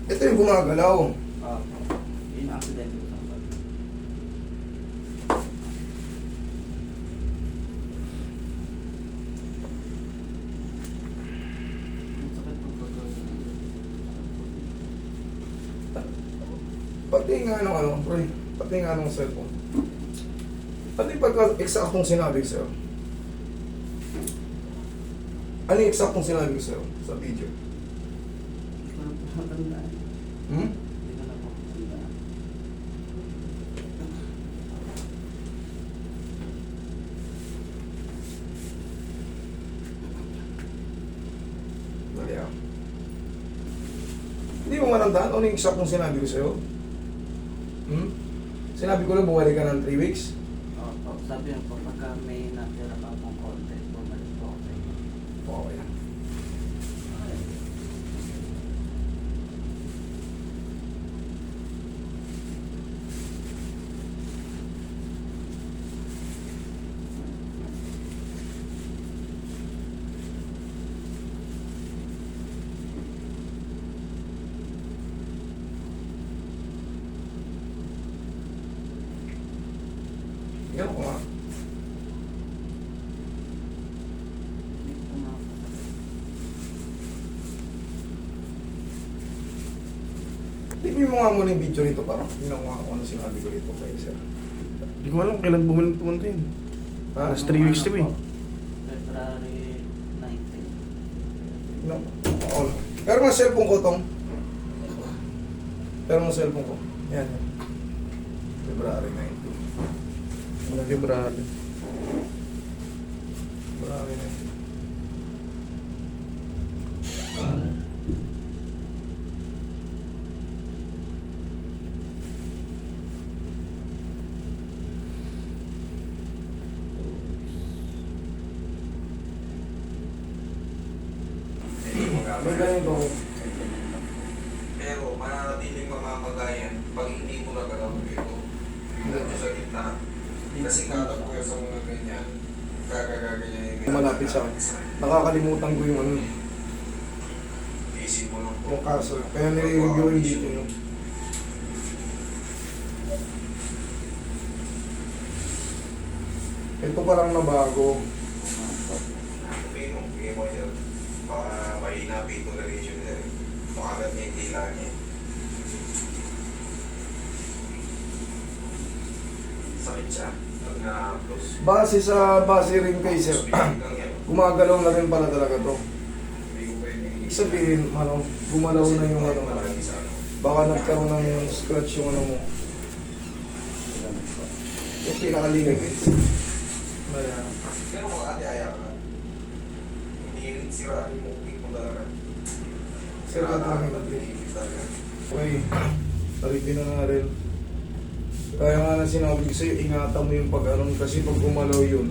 Ito yung gumagalaw. Yun ang accident ko sa pag. Ang sakit po Pati nga ano, pre. Pati nga anong cellphone. Ano yung pagka-exactong sinabi ko sa'yo? Ano yung exactong sinabi ko sa'yo sa video? Hindi ko na po matandaan. Hmm? Hindi ko na po matandaan. Dali ah. Hindi mo manandaan? Ano yung exactong sinabi ko sa'yo? Hmm? Sinabi ko lang bumalik ka ng 3 weeks? Opo, sabi niyo po, pagka may natira pa akong konti, bumalik po ako sa inyo. Okay lang. Yan ko nga. Hindi ko makakasakit. Tipin mo nga muna yung video rito para tingnan ko nga kung ano sinabi ko rito kay sir. Hindi ko alam kailan bumalik pumunta yun. Ah, Last 3 weeks to Ano eh. po, February 19. no. Oo. Pero mga cellphone ko tong. Pero mga cellphone ko. Yan. February 19. February. February 19. May ganito. Pero mananatiling mamamagayan pag hindi mo nagalaw ito. Tingnan nyo sa gitna. Kasi katak ko sa mga ganyan. Gagaganyan yung malapit sa akin. Nakakalimutan ko yung ano. Isip mo lang po. Yung kaso. Kaya nire-review yung dito yung. Ito pa lang na bago. Bigay mo siya. Baka mahina pito na rin siya. Makagat niya yung tila niya. Sakit siya. Pag na-close. Base rin kay sir. Gumagalaw na rin pala talaga to. Ibig sabihin, ano, gumalaw na yung ano. Baka nagkaroon ng scratch yung ano mo. Yung pinakaligay. Pero kung ate ayaw ka, hindi rin sira yung moving mo talaga. Sira ka talaga. Okay, taripin na nga rin. Kaya nga na sinabi ko sa'yo, ingatan mo yung pag-anon kasi pag gumalaw yun,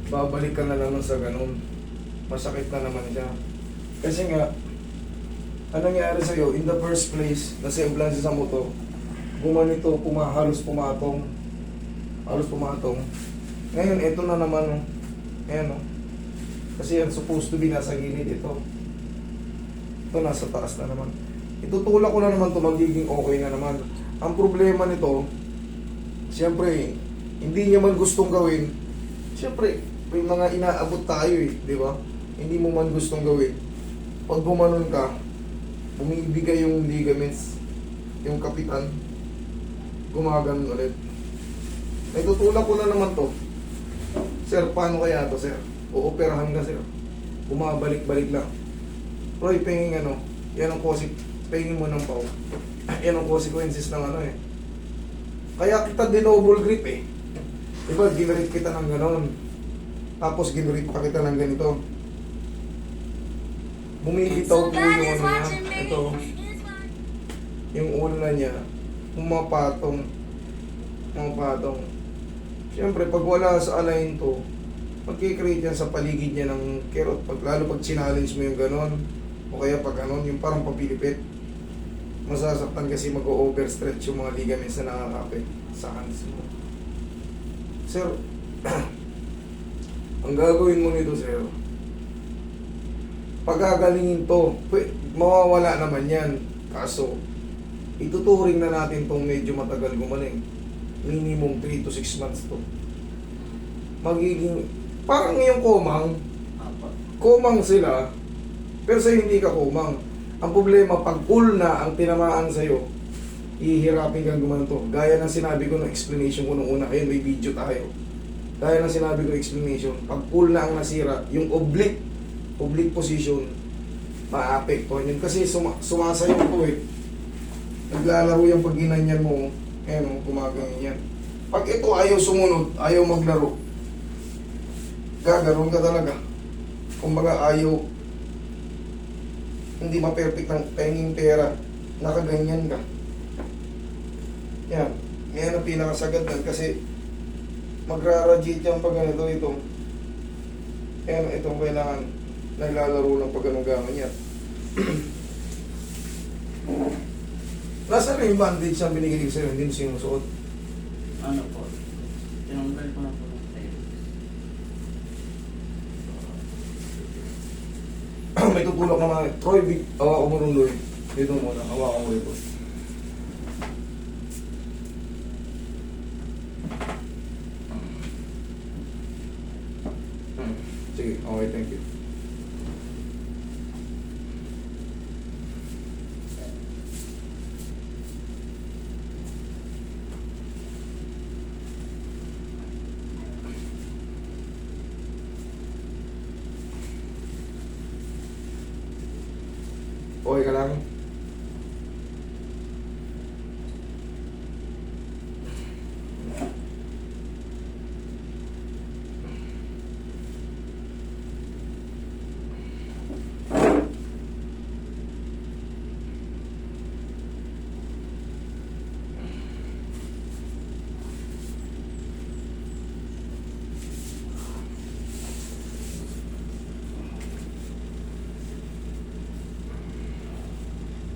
babalik ka na naman sa ganun. Masakit na naman siya. Kasi nga, anong nangyari sa'yo, in the first place, na-semblance sa motor, gumanito, halos pumatong. Halos pumatong. Ngayon, ito na naman, oh. Ayan, oh. Kasi yan supposed to be nasa gilid ito. Ito nasa taas na naman. Itutulak ko na naman to, magiging okay na naman. Ang problema nito, siyempre, hindi niya man gustong gawin. Siyempre, may mga inaabot tayo eh, di ba? Hindi mo man gustong gawin. Pag gumanon ka, bumibigay yung ligaments, yung kapitan, gumaganon ulit. Naitutulak ko na naman to. Sir, paano kaya to, sir? Uoperahan ka, sir. Bumabalik-balik lang. Roy, penging ano, yan ang penging mo ng pao. Yan ang consequences ng ano eh. Kaya kita dinoble grip eh. Diba, ginrip kita ng ganon. Tapos ginrip pa kita ng ganito. Bumibitaw po yung ano niya. Ito. Yung ulna niya. Pumapatong. Pumapatong. Siyempre, pag wala sa align to, magkikreate yan sa paligid niya ng kerot. Lalo pag challenge mo yung ganon. O kaya pag ganon, yung parang papilipit. Masasaktan kasi mag-overstretch yung mga ligaments na nakakapit sa hands mo. Sir, ang gagawin mo nito, sir, pagagalingin to, mawawala naman yan. Kaso, ituturing na natin tong medyo matagal gumaling. Minimum 3 to 6 months to. Magiging, parang yung komang, Apo. komang sila, pero sa'yo hindi ka komang. Ang problema, pag full na ang tinamaan sa'yo, ihihirapin kang gumanto. Gaya ng sinabi ko ng explanation ko nung una, ayun may video tayo. Gaya ng sinabi ko explanation, pag full na ang nasira, yung oblique position, maapektuhan yun. Kasi sumasayaw ko eh. Naglalaro yung pag ginanyan mo, gumaganyan yan. Pag ito ayaw sumunod, ayaw maglaro, gagaroon ka talaga. Kumbaga ayaw, hindi ma-perfect ang penging pera, nakaganyan ka. Yan, yan ang pinakasagad nun kasi magra-radiate yan pag ganito itong yan, itong kailangan naglalaro ng pag ganun yan. Nasaan na yung bandage na binigay ko sa'yo, hindi mo sinusuot? Ano po? Tinanggal ko na po ng tayo. May tutulak naman. Troy, hawakan mo nung Lloyd. Dito muna, hawakan mo ito. Sige, okay, thank you. Okay ka lang?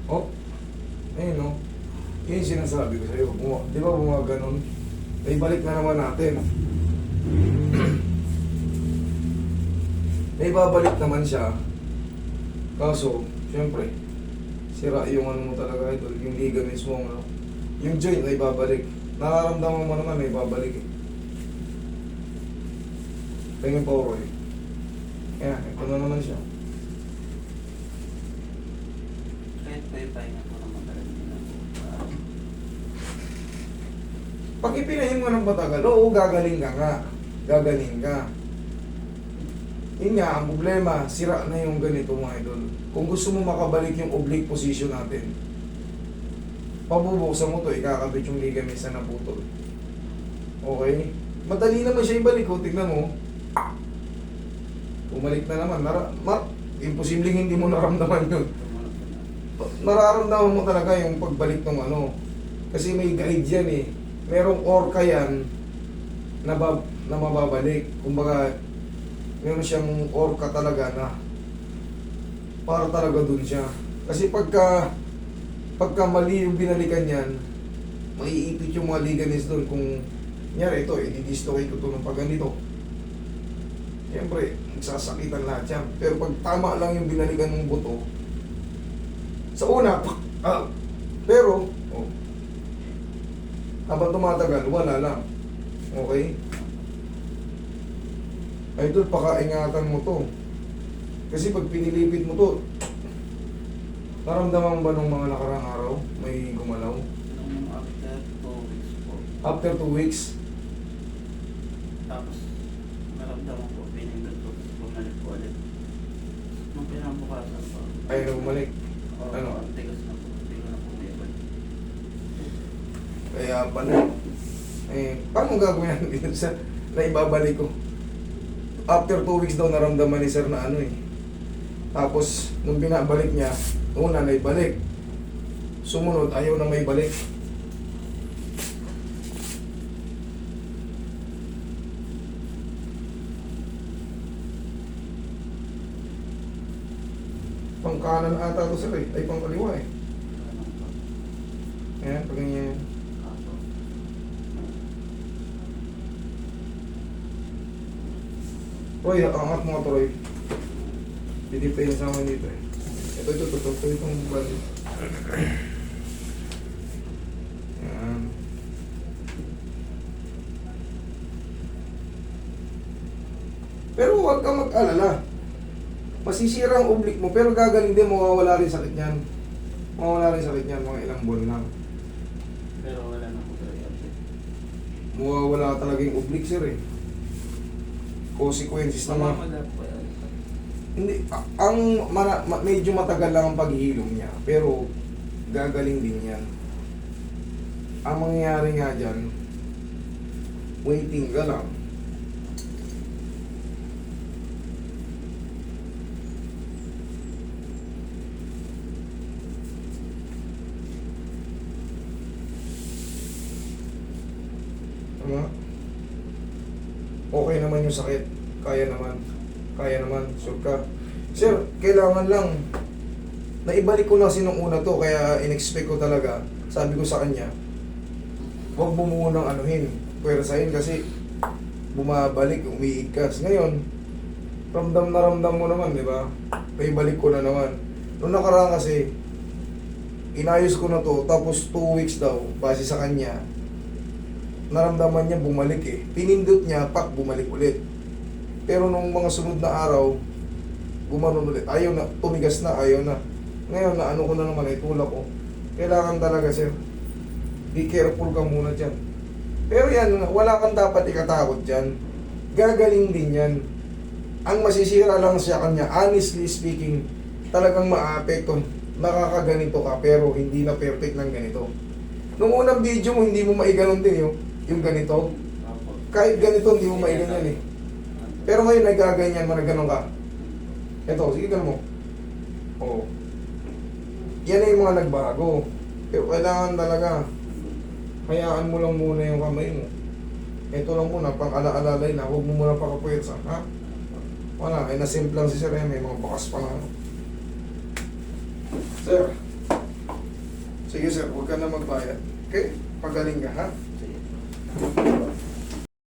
Oh, ayun no. Yun yung sinasabi ko sa'yo. Di ba ganun? Ay balik na naman natin. May babalik naman siya. Kaso, syempre, sira yung ano mo talaga idol, yung ligaments mo, ano. Yung joint ay babalik. Nararamdaman mo naman may babalik eh. Tingin po Roy. Kaya, ito na naman siya. Kahit po yung pahinga po ng matagal na po. Pag ipinahin mo ng matagal, oo, gagaling ka nga. Gagaling ka. Yun nga, ang problema, sira na yung ganito mga idol. Kung gusto mo makabalik yung oblique position natin, pabubuksan mo to, ikakabit yung ligaments na naputol. Okay? Madali naman siya ibalik, oh. Tignan mo. Bumalik na naman. Imposibleng hindi mo naramdaman yun. Tumunod ko na. Nararamdaman mo talaga yung pagbalik ng ano. Kasi may guide yan eh. Merong orca yan na mababalik. Kumbaga, meron siyang orca talaga na para talaga dun siya. Kasi pagka mali yung binalikan yan, maiipit yung mga ligaments dun. Kung nyari ito, i-dislocate ko ito ng pag ganito. Siyempre, nagsasakitan lahat yan. Pero pag tama lang yung binalikan ng buto, sa una, pero, habang tumatagal, wala lang. Okay? Idol, pakaingatan mo to. Kasi pag pinilipit mo to, naramdaman mo ba nung mga nakarang araw, may gumalaw? Nung after 2 weeks po. After 2 weeks, Tapos, naramdaman ko, pinindot ko, bumalik po ulit. Nung pinabukasan po. ay na bumalik. Oo, Ano? ang tigas na po. Hindi ko na po may balik. Kaya pala, paano gagawin natin dito sa na ibabalik ko? After 2 weeks daw naramdaman ni sir na ano eh. Tapos, nung binabalik niya, una na ibalik. Sumunod, ayaw na may balik. Pang kanan ata to sir eh. Ay, pang kaliwa eh. Ganun po. Ayan, pag ganyan. Apo. Troy, angat mo nga Troy. Titipayin sa akin dito eh. Ito, itong bali. Yan. Pero huwag kang mag-alala. Masisira ang oblique mo, pero gagaling din, mawawala rin sakit niyan. Mawawala rin sakit niyan, mga ilang buwan lang. Pero wala na po talaga. Mawawala talaga yung oblique, sir eh. Consequences naman. Mamamala po yan. Hindi, medyo matagal lang ang paghihilom niya, pero gagaling din yan. Ang mangyayari nga dyan, waiting ka lang. Tama? Okay naman yung sakit. Kaya naman. Kaya naman. Sure ka. Sir, kailangan lang. Naibalik ko na sinong una to, kaya in-expect ko talaga. Sabi ko sa kanya, huwag mo munang anuhin. Pwersahin kasi bumabalik, umiikas. Ngayon, ramdam na ramdam mo naman, di ba? Naibalik ko na naman. Noong nakaraan kasi, inayos ko na to, tapos 2 weeks daw, base sa kanya, naramdaman niya bumalik eh. Pinindot niya, pak, bumalik ulit. Pero nung mga sunod na araw, gumanon ulit. Ayaw na, tumigas na, ayaw na. Ngayon, naano ko na naman, ay tulak ko. Kailangan talaga, sir. Be careful ka muna dyan. Pero yan, wala kang dapat ikatakot dyan. Gagaling din yan. Ang masisira lang siya kanya, honestly speaking, talagang maapekto. Nakakaganito ka, pero hindi na perfect ng ganito. Nung unang video mo, hindi mo maiganon din yung ganito. Opo. Kahit ganito, hindi mo maiganyan eh. Pero ngayon, nagaganyan mo na ganon ka. Ito, sige ganon mo. Oo. Yan na yung mga nagbago. Pero kailangan talaga, hayaan mo lang muna yung kamay mo. Ito lang muna, pang ala-alalay na, huwag mo muna pakapuwersa, ha? Wala, ay nasimple lang si Sir, may mga bakas pa na ano. Sir, sige sir, huwag ka na magbayad. Okay? Pagaling ka, ha? Sige.